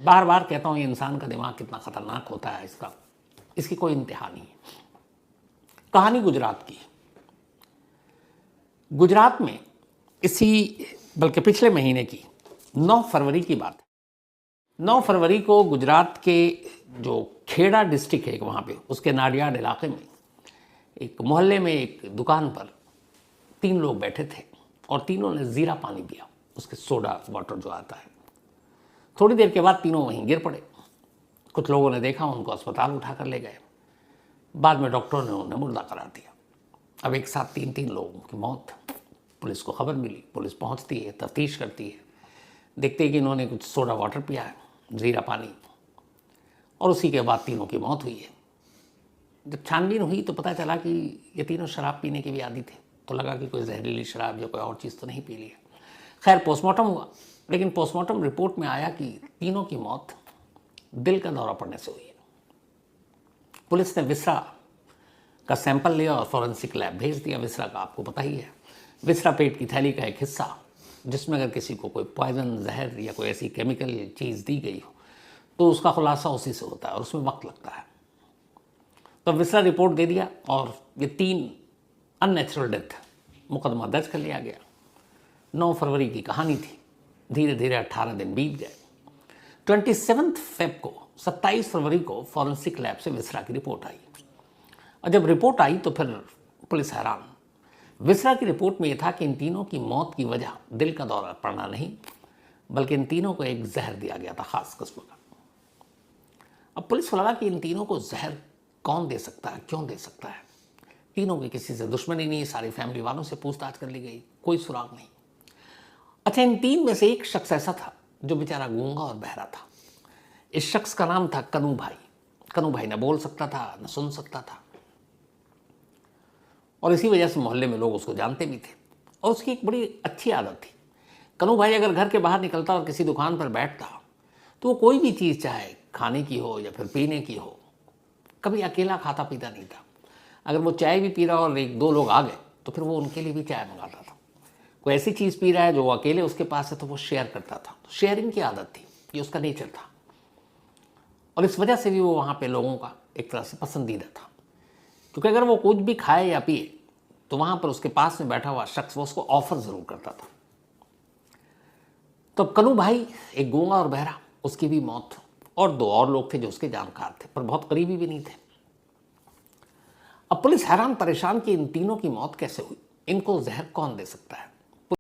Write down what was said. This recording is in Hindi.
बार बार कहता हूँ ये इंसान का दिमाग कितना खतरनाक होता है, इसकी कोई इंतहा नहीं है। कहानी गुजरात की है। गुजरात में बल्कि पिछले महीने की 9 फरवरी की बात है। 9 फरवरी को गुजरात के जो खेड़ा डिस्ट्रिक्ट है वहाँ पे, उसके नाडियाड इलाके में एक मोहल्ले में एक दुकान पर 3 लोग बैठे थे और तीनों ने जीरा पानी पिया, उसके सोडा वाटर जो आता है। थोड़ी देर के बाद तीनों वहीं गिर पड़े। कुछ लोगों ने देखा, उनको अस्पताल उठा कर ले गए। बाद में डॉक्टरों ने उन्हें मुर्दा करार दिया। अब एक साथ 3 लोगों की मौत। पुलिस को खबर मिली, पुलिस पहुंचती है, तफ्तीश करती है, देखते हैं कि इन्होंने कुछ सोडा वाटर पिया है, जीरा पानी, और उसी के बाद तीनों की मौत हुई है। जब छानबीन हुई तो पता चला कि ये तीनों शराब पीने के भी आदी थे, तो लगा कि कोई जहरीली शराब या कोई और चीज़ तो नहीं पी ली है। खैर पोस्टमार्टम हुआ, लेकिन पोस्टमार्टम रिपोर्ट में आया कि तीनों की मौत दिल का दौरा पड़ने से हुई है। पुलिस ने विसरा का सैंपल लिया और फॉरेंसिक लैब भेज दिया। विसरा का आपको पता ही है, विसरा पेट की थैली का एक हिस्सा जिसमें अगर किसी को कोई पॉइजन, जहर या कोई ऐसी केमिकल चीज़ दी गई हो तो उसका खुलासा उसी से होता है और उसमें वक्त लगता है। तो विसरा रिपोर्ट दे दिया और ये 3 अननेचुरल डेथ मुकदमा दर्ज कर लिया गया। 9 फरवरी की कहानी थी। धीरे धीरे 18 दिन बीत गए। 27 फेब को 27 फरवरी को फॉरेंसिक लैब से विसरा की रिपोर्ट आई, और जब रिपोर्ट आई तो फिर पुलिस हैरान। विसरा की रिपोर्ट में यह था कि इन तीनों की मौत की वजह दिल का दौरा पड़ना नहीं, बल्कि इन तीनों को एक जहर दिया गया था खास किस्म का। अब पुलिस को लगा कि इन तीनों को जहर कौन दे सकता है, क्यों दे सकता है। तीनों की किसी से दुश्मनी नहीं, सारी फैमिली वालों से पूछताछ कर ली गई, कोई सुराग नहीं। अच्छा, इन 3 में से एक शख्स ऐसा था जो बेचारा गूंगा और बहरा था। इस शख्स का नाम था कनू भाई। कनू भाई न बोल सकता था, न सुन सकता था, और इसी वजह से मोहल्ले में लोग उसको जानते भी थे। और उसकी एक बड़ी अच्छी आदत थी। कनू भाई अगर घर के बाहर निकलता और किसी दुकान पर बैठता तो वो कोई भी चीज़, चाहे खाने की हो या फिर पीने की हो, कभी अकेला खाता पीता नहीं था। अगर वो चाय भी पी रहा और 1-2 लोग आ गए तो फिर वो उनके लिए भी चाय मंगाता था। कोई ऐसी चीज़ पी रहा है जो वो अकेले उसके पास है तो वो शेयर करता था। तो शेयरिंग की आदत थी, ये उसका नेचर था, और इस वजह से भी वो वहाँ पे लोगों का एक तरह से पसंदीदा था। क्योंकि अगर वो कुछ भी खाए या पिए तो वहाँ पर उसके पास में बैठा हुआ शख्स वो उसको ऑफर ज़रूर करता था। तो कनू भाई एक गूंगा और बहरा, उसकी भी मौत, और 2 और लोग थे जो उसके जानकार थे पर बहुत करीबी भी नहीं थे। अब पुलिस हैरान परेशान कि इन तीनों की मौत कैसे हुई, इनको जहर कौन दे सकता है।